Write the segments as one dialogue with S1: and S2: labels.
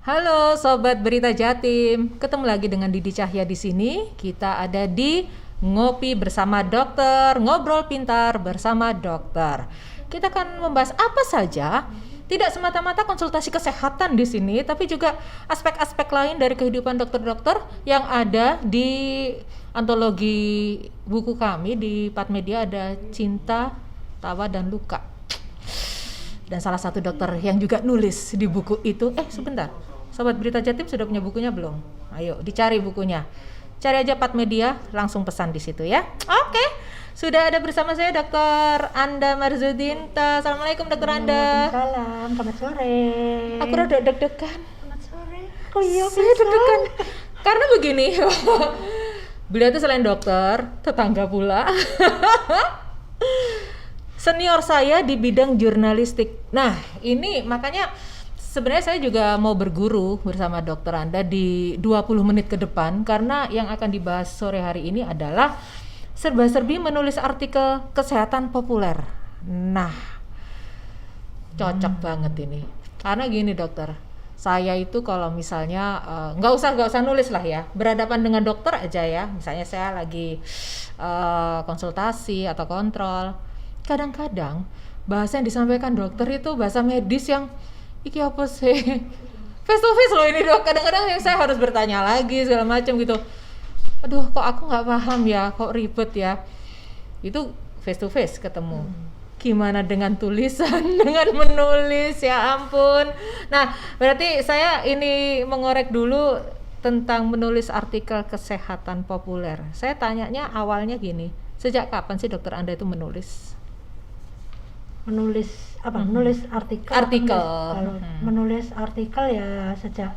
S1: Halo Sobat Berita Jatim, ketemu lagi dengan Didi Cahya di sini. Kita ada di Ngopi Bersama Dokter, Ngobrol Pintar Bersama Dokter. Kita akan membahas apa saja, tidak semata-mata konsultasi kesehatan di sini, tapi juga aspek-aspek lain dari kehidupan dokter-dokter yang ada di antologi buku kami di Patmedia. Ada Cinta, Tawa, dan Luka. Dan salah satu dokter yang juga nulis di buku itu, sebentar, Sobat Berita Jatim sudah punya bukunya belum? Ayo dicari bukunya. Cari aja Patmedia, langsung pesan di situ ya. Oke, sudah ada bersama saya Dr. Anda Marzudinta. Assalamualaikum Dr. Anda.
S2: Waalaikumsalam, selamat sore.
S1: Aku rada deg-degan.
S2: Selamat sore. Oh iya,
S1: Saya deg-degan. Karena begini, beliau itu selain dokter, tetangga pula. Senior saya di bidang jurnalistik. Nah, ini makanya sebenarnya saya juga mau berguru bersama dokter Anda di 20 menit ke depan, karena yang akan dibahas sore hari ini adalah serba-serbi menulis artikel kesehatan populer. Nah, cocok banget ini. Karena gini dokter, saya itu kalau misalnya nggak usah nulis lah ya, berhadapan dengan dokter aja ya. Misalnya saya lagi konsultasi atau kontrol, kadang-kadang bahasa yang disampaikan dokter itu bahasa medis yang iki apa sih? Face to face loh ini dok. Kadang-kadang yang saya harus bertanya lagi segala macam gitu. Aduh, kok aku nggak paham ya, kok ribet ya. Itu face to face ketemu. Gimana dengan tulisan, dengan menulis, ya ampun. Nah, berarti saya ini mengorek dulu tentang menulis artikel kesehatan populer. Saya tanyanya awalnya gini, sejak kapan sih dokter Anda itu menulis?
S2: Menulis apa? Menulis artikel. Kalau menulis artikel ya sejak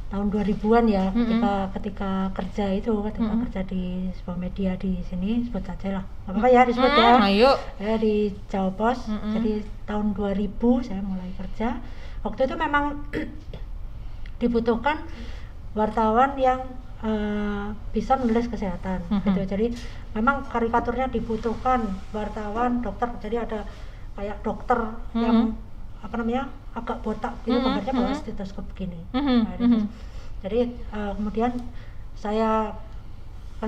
S2: tahun 2000-an ya, ketika kerja kerja di sebuah media di sini, sebut saja lah. Apa ya disebut ya.
S1: Ayo.
S2: Ya di Jawa Pos. Jadi tahun 2000 saya mulai kerja. Waktu itu memang dibutuhkan wartawan yang bisa menulis kesehatan gitu. Jadi memang karikaturnya dibutuhkan wartawan, dokter. Jadi ada kayak dokter yang agak botak gitu, gambarnya bawa stetoskop begini. Jadi kemudian saya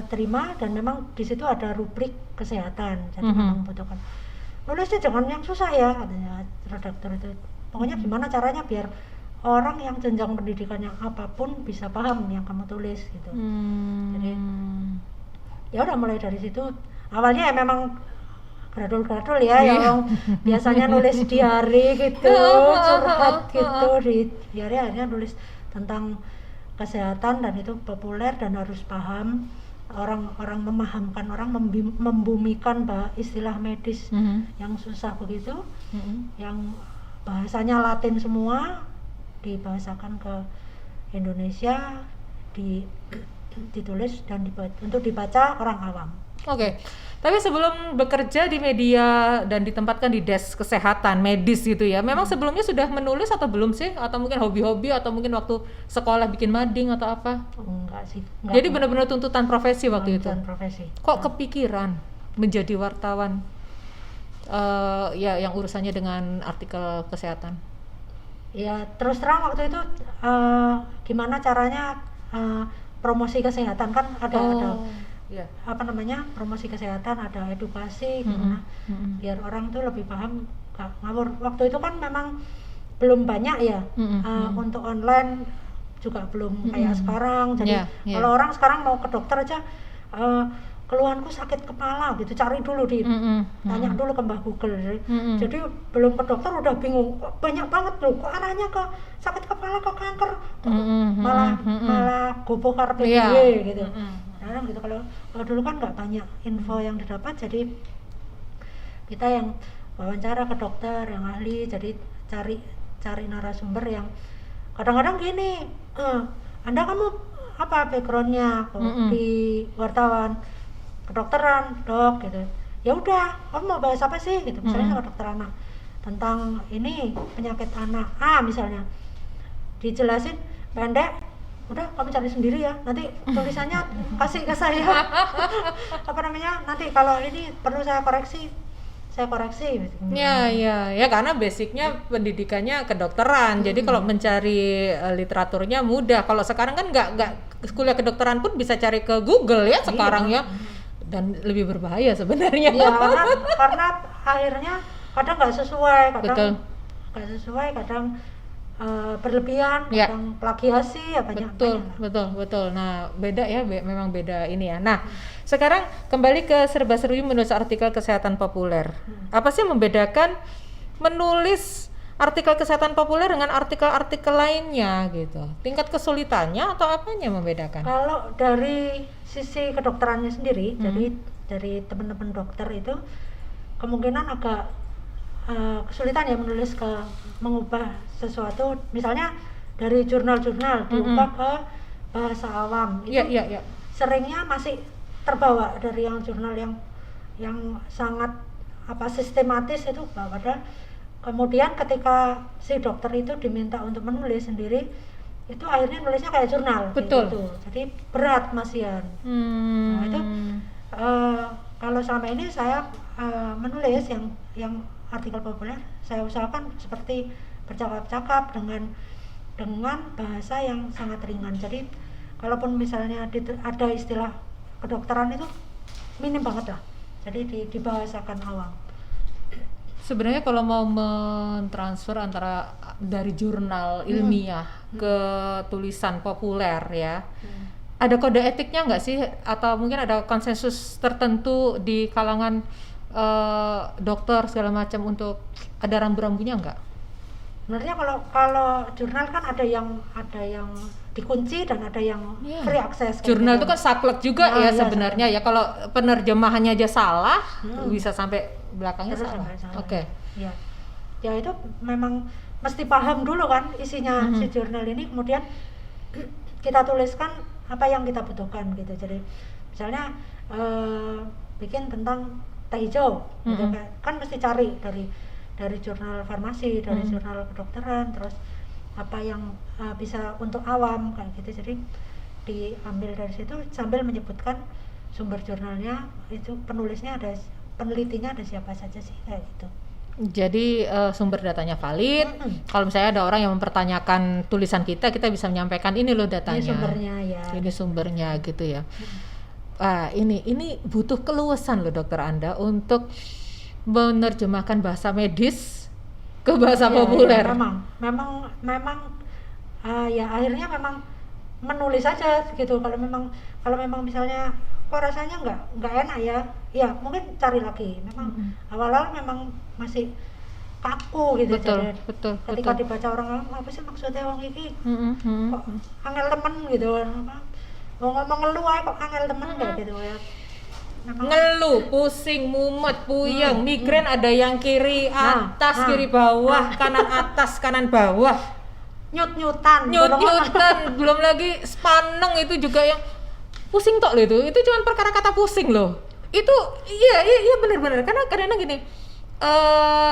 S2: terima, dan memang di situ ada rubrik kesehatan. Jadi memang membutuhkan nulisnya jangan yang susah ya, katanya redaktur itu. Pokoknya gimana caranya biar orang yang jenjang pendidikan yang apapun bisa paham yang kamu tulis gitu. Jadi ya udah mulai dari situ. Awalnya ya memang gradul ya, yang biasanya nulis diary gitu, curhat gitu di diary, akhirnya nulis tentang kesehatan, dan itu populer dan harus paham, orang memahamkan, orang membumikan istilah medis yang susah begitu, yang bahasanya Latin semua dibahasakan ke Indonesia, ditulis dan untuk dibaca orang awam.
S1: Oke. Tapi sebelum bekerja di media dan ditempatkan di desk kesehatan medis gitu ya, memang sebelumnya sudah menulis atau belum sih? Atau mungkin hobi-hobi, atau mungkin waktu sekolah bikin mading atau apa?
S2: Enggak sih.
S1: Jadi benar-benar tuntutan profesi waktu itu?
S2: Tuntutan profesi.
S1: Kok kepikiran menjadi wartawan ya yang urusannya dengan artikel kesehatan?
S2: Ya terus terang waktu itu gimana caranya promosi kesehatan, kan ada promosi kesehatan, ada edukasi gimana biar orang tuh lebih paham, gak ngawur. Waktu itu kan memang belum banyak ya, untuk online juga belum kayak sekarang. Jadi kalau orang sekarang mau ke dokter aja, keluhanku sakit kepala gitu, cari dulu tanya dulu ke Mbah Google. Jadi belum ke dokter udah bingung, banyak banget loh, kok arahnya ke sakit kepala, ke kanker, malah gopo karpe gitu. Gitu. Kalau dulu kan nggak banyak info yang didapat, jadi kita yang wawancara ke dokter yang ahli, jadi cari narasumber yang kadang-kadang gini, Anda kamu apa backgroundnya di wartawan kedokteran dok gitu, ya udah kamu mau bahas apa sih gitu, misalnya sama dokter anak tentang ini penyakit anak misalnya, dijelasin pendek, udah kamu cari sendiri ya, nanti tulisannya kasih ke saya nanti kalau ini perlu saya koreksi saya koreksi.
S1: Ya karena basicnya pendidikannya kedokteran. Jadi kalau mencari literaturnya mudah. Kalau sekarang kan nggak kuliah kedokteran pun bisa cari ke Google ya sekarang ya. Dan lebih berbahaya sebenarnya.
S2: Iya, karena akhirnya kadang nggak sesuai, kadang berlebihan, kadang plagiasi, banyak.
S1: Betul. Nah, beda ya, memang beda ini ya. Nah, sekarang kembali ke serba serbi menulis artikel kesehatan populer. Apa sih membedakan menulis artikel kesehatan populer dengan artikel-artikel lainnya gitu? Tingkat kesulitannya atau apanya membedakan?
S2: Kalau dari sisi kedokterannya sendiri, jadi dari teman-teman dokter itu kemungkinan agak kesulitan ya menulis mengubah sesuatu, misalnya dari jurnal-jurnal diubah ke bahasa awam. Itu seringnya masih terbawa dari yang jurnal yang sangat sistematis itu, padahal kemudian ketika si dokter itu diminta untuk menulis sendiri, itu akhirnya nulisnya kayak jurnal.
S1: Betul.
S2: Gitu. Jadi berat Mas Yan. Nah, itu kalau selama ini saya menulis yang artikel populer, saya usahakan seperti bercakap-cakap dengan bahasa yang sangat ringan. Jadi kalaupun misalnya ada istilah kedokteran itu minim banget lah. Jadi dibahasakan awam.
S1: Sebenarnya kalau mau mentransfer antara dari jurnal ilmiah ke tulisan populer ya, ada kode etiknya nggak sih? Atau mungkin ada konsensus tertentu di kalangan dokter segala macam untuk ada rambu-rambunya nggak?
S2: Sebenarnya kalau jurnal kan ada yang dikunci dan ada yang free access.
S1: Jurnal itu kan saklek juga sebenarnya ya. Kalau penerjemahannya aja salah, bisa sampai belakangnya salah. Oke.
S2: Ya itu memang mesti paham dulu kan isinya si jurnal ini, kemudian kita tuliskan apa yang kita butuhkan gitu. Jadi misalnya bikin tentang teh hijau, gitu kan mesti cari dari jurnal farmasi, dari jurnal kedokteran, terus apa yang bisa untuk awam kayak gitu. Jadi diambil dari situ sambil menyebutkan sumber jurnalnya, itu penulisnya ada, penelitinya ada siapa saja sih kayak gitu.
S1: Jadi sumber datanya valid. Kalau misalnya ada orang yang mempertanyakan tulisan kita bisa menyampaikan ini loh datanya.
S2: Ini sumbernya ya.
S1: Ini sumbernya gitu ya. Ini butuh keluasan loh dokter Anda untuk menerjemahkan bahasa medis ke bahasa populer.
S2: Ya, memang ya akhirnya memang menulis aja gitu. Kalau memang misalnya kok rasanya nggak enak ya mungkin cari lagi. Memang awal-awal memang masih kaku gitu.
S1: Betul.
S2: Ketika dibaca orang apa sih maksudnya wong iki kok angel temen gitu kan, mau ngomong ngeluh aja kok angel temen kayak gitu ya.
S1: Ngeluh, pusing, mumet, puyeng, migrain, ada yang kiri atas, kiri bawah, kanan atas, kanan bawah,
S2: nyut-nyutan,
S1: belum lagi spaneng, itu juga yang pusing tok loh. Itu cuma perkara kata pusing loh. Itu iya benar-benar, karena kadang-kadang gini,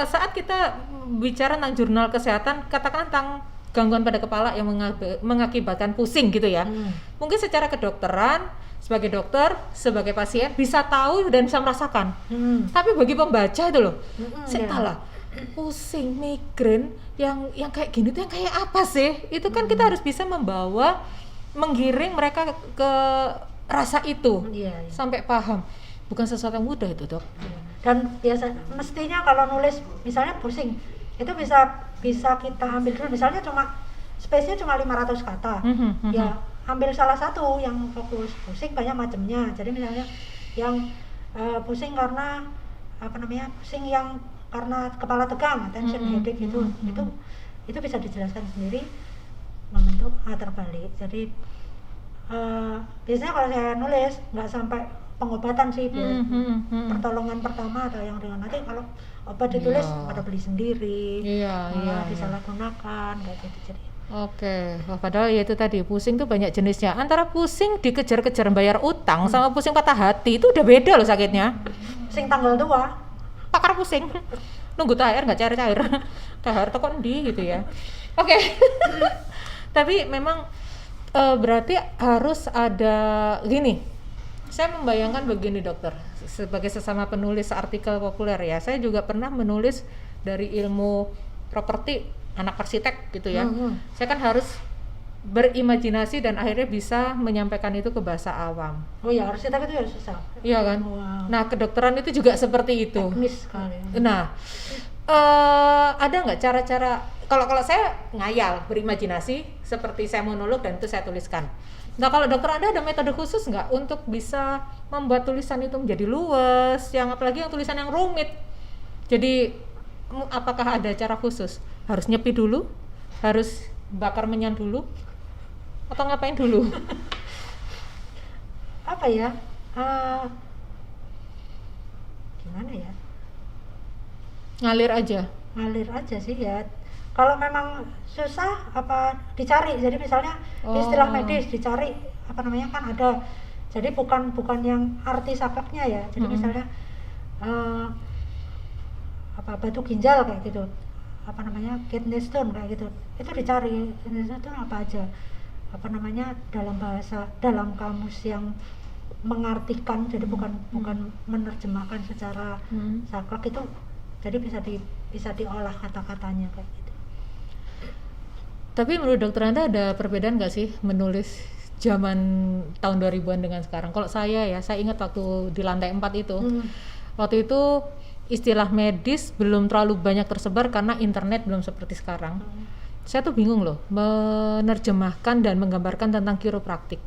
S1: saat kita bicara tentang jurnal kesehatan, katakan tentang gangguan pada kepala yang mengakibatkan pusing gitu ya, mungkin secara kedokteran sebagai dokter, sebagai pasien bisa tahu dan bisa merasakan. Tapi bagi pembaca itu loh, setelah pusing, migrain yang kayak gini tuh yang kayak apa sih? Itu kan kita harus bisa menggiring mereka ke rasa itu sampai paham. Bukan sesuatu yang mudah itu, Dok.
S2: Dan biasa mestinya kalau nulis misalnya pusing, itu bisa kita ambil dulu, misalnya space-nya cuma 500 kata. Ya ambil salah satu yang fokus pusing, banyak macamnya. Jadi misalnya yang pusing karena pusing yang karena kepala tegang, tension headache itu bisa dijelaskan sendiri membentuk terbalik. Jadi biasanya kalau saya nulis nggak sampai pengobatan sih, pertolongan pertama atau yang ringan. Nanti kalau obat ditulis pada beli sendiri, disalahgunakan kayak gitu. Jadi
S1: Oke, padahal ya itu tadi, pusing tuh banyak jenisnya. Antara pusing dikejar-kejar bayar utang sama pusing patah hati itu udah beda loh sakitnya.
S2: Pusing tanggal tua,
S1: pakar pusing. Nunggu THR nggak cair-cair. THR tuh kok di gitu ya. Oke. Tapi memang berarti harus ada gini. Saya membayangkan begini dokter, sebagai sesama penulis artikel populer ya, saya juga pernah menulis dari ilmu properti, anak arsitek gitu ya. Saya kan harus berimajinasi dan akhirnya bisa menyampaikan itu ke bahasa awam.
S2: Oh ya, arsitek itu ya susah.
S1: Iya kan?
S2: Wow.
S1: Nah, kedokteran itu juga seperti itu.
S2: Teknis sekali.
S1: Nah, ada nggak cara-cara, kalau saya ngayal, berimajinasi seperti saya monolog dan itu saya tuliskan. Nah, kalau dokter Anda ada metode khusus nggak untuk bisa membuat tulisan itu menjadi luwes, yang apalagi yang tulisan yang rumit. Jadi, apakah ada cara khusus? Harus nyepi dulu? Harus bakar menyan dulu? Atau ngapain dulu?
S2: Apa ya? Gimana ya?
S1: Ngalir aja.
S2: Ngalir aja sih ya. Kalau memang susah apa dicari. Jadi misalnya istilah medis dicari apa namanya kan ada. Jadi bukan yang arti sakleknya ya. Jadi misalnya apa batu ginjal kayak gitu. Apa namanya? Kidney stone kayak gitu. Itu dicari. Kidney stone itu apa aja? Apa namanya dalam kamus yang mengartikan, jadi bukan menerjemahkan secara saklek itu, jadi bisa diolah kata-katanya kayak gitu.
S1: Tapi menurut dokter Anda ada perbedaan nggak sih menulis zaman tahun 2000-an dengan sekarang? Kalau saya ingat waktu di lantai 4 itu, waktu itu istilah medis belum terlalu banyak tersebar karena internet belum seperti sekarang. Saya tuh bingung loh menerjemahkan dan menggambarkan tentang kiropraktik.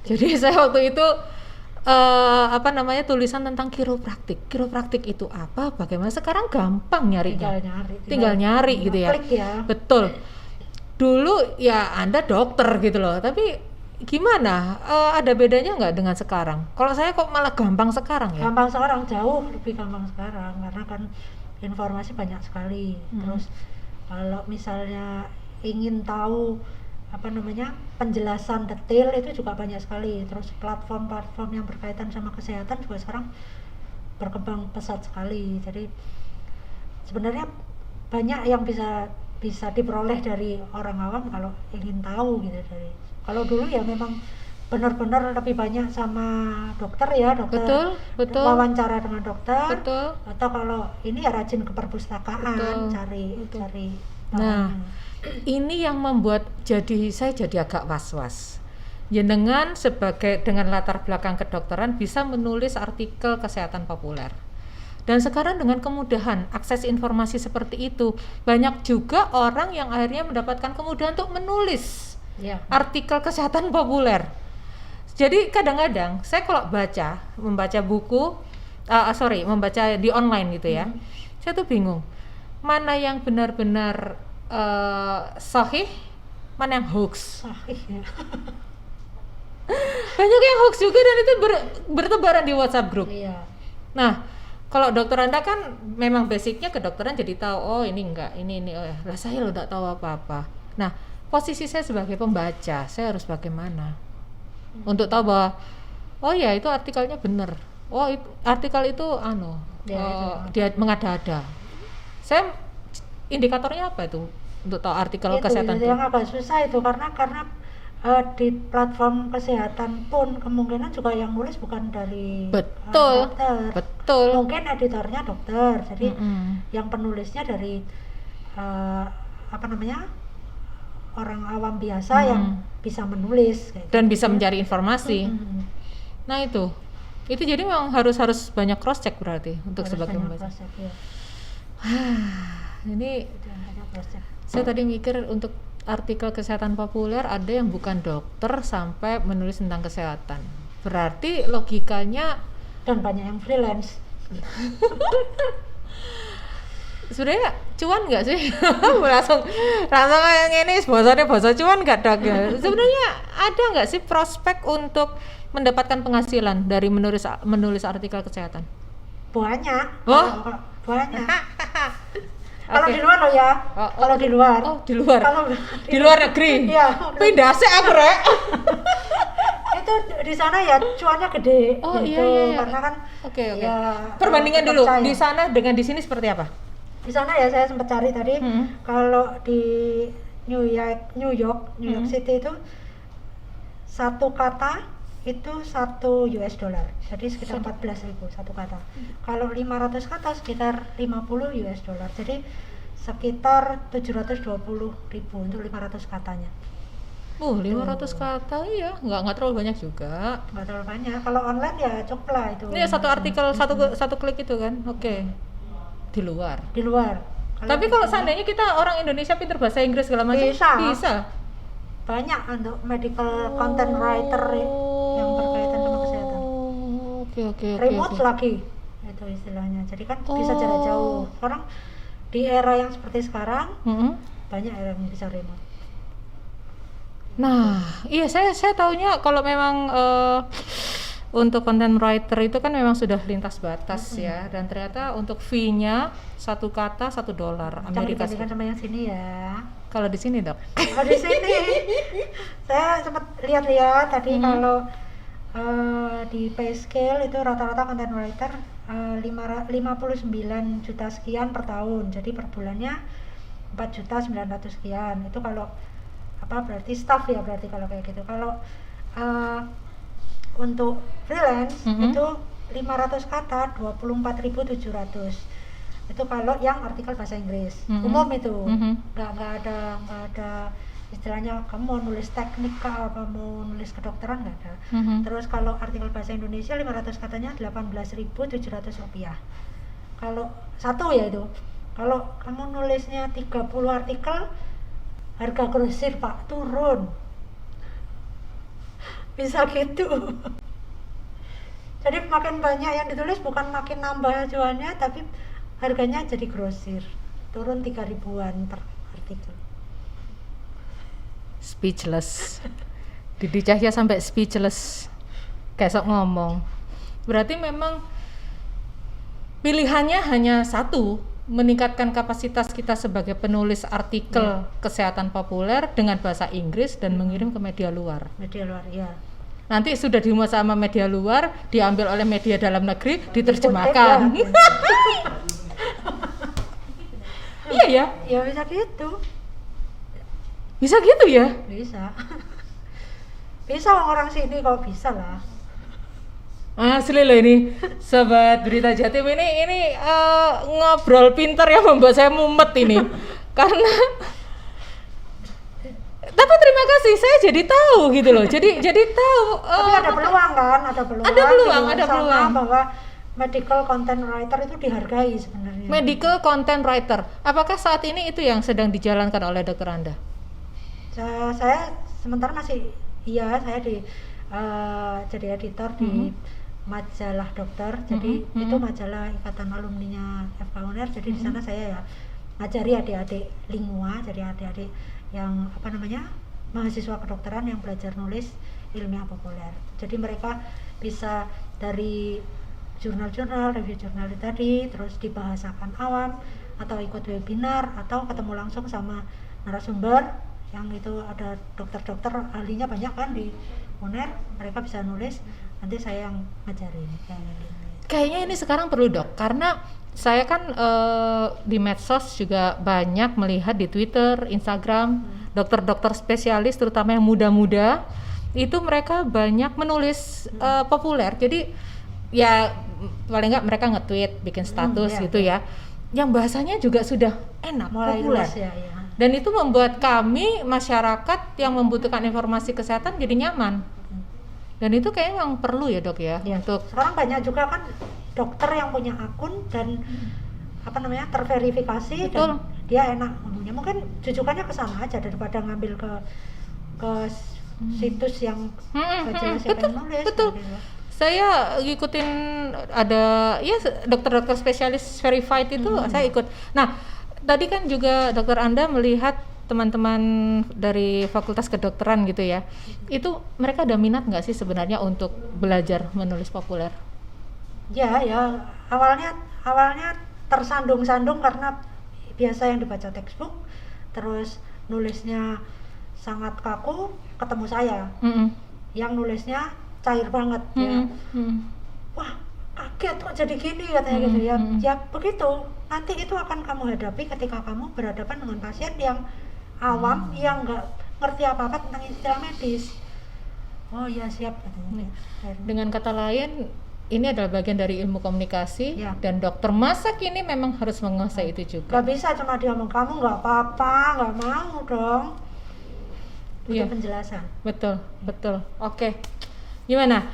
S1: Jadi saya waktu itu tulisan tentang kiropraktik. Kiropraktik itu apa? Bagaimana? Sekarang gampang nyarinya. Tinggal nyari gitu ya.
S2: Klik ya.
S1: Betul. Dulu ya Anda dokter gitu loh. Tapi gimana? Ada bedanya nggak dengan sekarang? Kalau saya kok malah gampang sekarang ya?
S2: Gampang sekarang, jauh lebih gampang sekarang karena kan informasi banyak sekali. Terus kalau misalnya ingin tahu apa namanya penjelasan detail itu juga banyak sekali. Terus platform yang berkaitan sama kesehatan juga sekarang berkembang pesat sekali. Jadi sebenarnya banyak yang bisa diperoleh dari orang awam kalau ingin tahu gitu. Kalau dulu ya memang benar-benar lebih banyak sama dokter ya, dokter. Betul. Wawancara dengan dokter.
S1: Betul.
S2: Atau kalau ini ya rajin ke perpustakaan, cari.
S1: Nah, ini yang membuat saya jadi agak was-was. Jenengan dengan latar belakang kedokteran bisa menulis artikel kesehatan populer. Dan sekarang dengan kemudahan akses informasi seperti itu, banyak juga orang yang akhirnya mendapatkan kemudahan untuk menulis artikel kesehatan populer. Jadi kadang-kadang saya kalau membaca buku, membaca di online gitu ya, saya tuh bingung mana yang benar-benar sahih, mana yang hoax.
S2: Sahih ya.
S1: Banyak yang hoax juga dan itu bertebaran di WhatsApp grup.
S2: Iya.
S1: Nah, kalau dokter Anda kan memang basicnya kedokteran, jadi tahu oh ini enggak, ini oh ya. Lah saya lo enggak tahu apa-apa. Nah, posisi saya sebagai pembaca, saya harus bagaimana? Untuk tahu bahwa oh ya itu artikelnya benar. Oh itu artikel itu dia mengada-ada. Saya indikatornya apa itu untuk tahu artikel kesehatan
S2: itu yang agak susah itu karena di platform kesehatan pun kemungkinan juga yang nulis bukan dari dokter.
S1: Betul.
S2: Mungkin editornya dokter. Jadi yang penulisnya dari orang awam biasa yang bisa menulis kayak
S1: dan
S2: gitu.
S1: bisa mencari informasi. Nah itu jadi memang harus banyak cross check berarti untuk sebagai pembaca.
S2: Ya.
S1: Ini saya tadi mikir untuk artikel kesehatan populer ada yang bukan dokter sampai menulis tentang kesehatan. Berarti logikanya
S2: dan banyak yang freelance.
S1: Sebenarnya cuan nggak sih? langsung kayak ini bahasa cuan nggak dok ya? Sebenarnya ada nggak sih prospek untuk mendapatkan penghasilan dari menulis artikel kesehatan?
S2: Banyak. Banyak. Kalau
S1: Okay.
S2: di luar loh ya. Kalau di luar.
S1: Oh, di luar.
S2: Kalau
S1: di luar negeri.
S2: Iya.
S1: Pindah sih aku rek.
S2: Itu di sana ya cuannya gede.
S1: Oh
S2: gitu.
S1: iya.
S2: Karena kan.
S1: Oke.
S2: Ya,
S1: perbandingan dulu
S2: percaya.
S1: di sana dengan di sini seperti apa?
S2: Di sana ya saya sempat cari tadi. Kalau di New York City itu satu kata itu 1 US dollar, jadi sekitar 14.000 satu kata. Kalau 500 kata sekitar 50 US dollar, jadi sekitar 720.000 untuk 500 katanya.
S1: 500 kata ya, nggak terlalu banyak juga.
S2: Nggak terlalu banyak. Kalau online ya coklah itu.
S1: Ini satu artikel, satu klik itu kan, oke. Di luar.
S2: Di luar.
S1: Tapi kalau seandainya kita orang Indonesia pinter bahasa Inggris segala macam, bisa.
S2: Banyak untuk medical content writer yang berkaitan sama kesehatan.
S1: Oke.
S2: Remote lagi itu istilahnya. Jadi kan bisa jarak jauh. Sekarang di era yang seperti sekarang banyak yang bisa remote.
S1: Nah, iya saya taunya kalau memang untuk content writer itu kan memang sudah lintas batas ya, dan ternyata untuk fee-nya satu kata $1 Amerika Serikat.
S2: Sama yang sini ya.
S1: Kalau di sini dok?
S2: Kalau di sini, saya sempat lihat tadi kalau di pay scale itu rata-rata content writer 59 juta sekian per tahun, jadi per bulannya 4.900.000 sekian. Itu kalau berarti staff ya, berarti kalau kayak gitu. Kalau untuk freelance itu 500 kata 24.700. Itu kalau yang artikel bahasa Inggris umum itu. Nggak ada istilahnya kamu mau nulis teknik kah, apa mau nulis kedokteran, nggak ada. Terus kalau artikel bahasa Indonesia 500 katanya 18.700 rupiah. Kalau satu ya itu. Kalau kamu nulisnya 30 artikel, harga grosir Pak turun. Bisa gitu. Jadi makin banyak yang ditulis bukan makin nambah cuannya, tapi harganya jadi grosir, turun 3.000-an per artikel.
S1: Speechless. Didi Cahya sampai speechless, kayak sok ngomong. Berarti memang pilihannya hanya satu, meningkatkan kapasitas kita sebagai penulis artikel kesehatan populer dengan bahasa Inggris dan mengirim ke media luar.
S2: Media luar, ya.
S1: Nanti sudah dimuat sama media luar, diambil oleh media dalam negeri, diterjemahkan. Iya ya?
S2: Ya bisa gitu.
S1: Bisa gitu ya?
S2: Bisa. Bisa orang sini kalau bisa lah.
S1: Asli loh ini, sobat Berita Jatim ini ngobrol pintar yang membuat saya mumet ini. Karena tapi terima kasih, saya jadi tahu gitu loh. Jadi tahu.
S2: Tapi ada peluang kan? Ada peluang bahwa medical content writer itu dihargai sebenarnya.
S1: Medical content writer, apakah saat ini itu yang sedang dijalankan oleh dokter Anda?
S2: Saya sementara masih, saya jadi editor di majalah dokter. Jadi itu majalah ikatan alumninya FK UNER. Jadi di sana saya ya ngajari adik-adik lingua, jadi adik-adik yang mahasiswa kedokteran yang belajar nulis ilmiah populer. Jadi mereka bisa dari jurnal-jurnal, review jurnal tadi, terus dibahasakan awam, atau ikut webinar, atau ketemu langsung sama narasumber yang itu ada dokter-dokter ahlinya banyak kan di UNER, mereka bisa nulis, nanti saya yang ngajarin.
S1: Kayaknya ini sekarang perlu dok, karena saya kan di medsos juga banyak melihat di Twitter, Instagram, dokter-dokter spesialis terutama yang muda-muda, itu mereka banyak menulis populer. Jadi ya paling nggak mereka nge-tweet, bikin status gitu ya, yang bahasanya juga sudah enak,
S2: mulai
S1: populer
S2: luas, ya.
S1: Dan itu membuat kami masyarakat yang membutuhkan informasi kesehatan jadi nyaman. Dan itu kayaknya yang perlu ya dok ya, untuk
S2: sekarang banyak juga kan dokter yang punya akun dan terverifikasi. Betul. Dan dia enak ngomongnya, mungkin jujukannya ke sana aja daripada ngambil ke situs yang siapa yang nulis.
S1: Betul. Gitu. Saya ngikutin ada dokter-dokter spesialis verified itu saya ikut. Nah, tadi kan juga dokter Anda melihat teman-teman dari Fakultas Kedokteran gitu ya. Itu mereka ada minat nggak sih sebenarnya untuk belajar menulis populer?
S2: Ya, awalnya tersandung-sandung karena biasa yang dibaca textbook, terus nulisnya sangat kaku, ketemu saya yang nulisnya cair banget ya. Wah, kaget kok jadi gini katanya gitu ya. Ya begitu, nanti itu akan kamu hadapi ketika kamu berhadapan dengan pasien yang awam yang nggak ngerti apa-apa tentang istilah medis. Oh iya siap katanya. Akhirnya.
S1: Dengan kata lain, ini adalah bagian dari ilmu komunikasi
S2: Ya.
S1: dan dokter masa kini memang harus menguasai itu juga.
S2: Gak bisa cuma dia ngomong kamu nggak apa-apa, nggak mau dong. Butuh
S1: Iya.
S2: penjelasan.
S1: Betul. Oke. Gimana?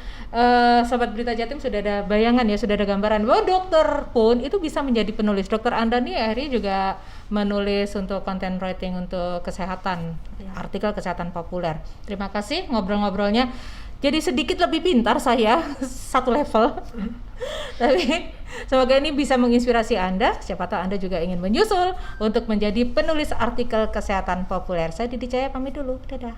S1: Sobat Berita Jatim sudah ada bayangan ya, sudah ada gambaran bahwa dokter pun itu bisa menjadi penulis. Dokter Anda nih akhirnya juga menulis untuk content writing untuk kesehatan,
S2: Ya.
S1: artikel kesehatan populer. Terima kasih ngobrol-ngobrolnya. Jadi sedikit lebih pintar saya, satu level. Tapi semoga ini bisa menginspirasi Anda. Siapa tahu Anda juga ingin menyusul untuk menjadi penulis artikel kesehatan populer. Saya Didi Jaya pamit dulu. Dadah.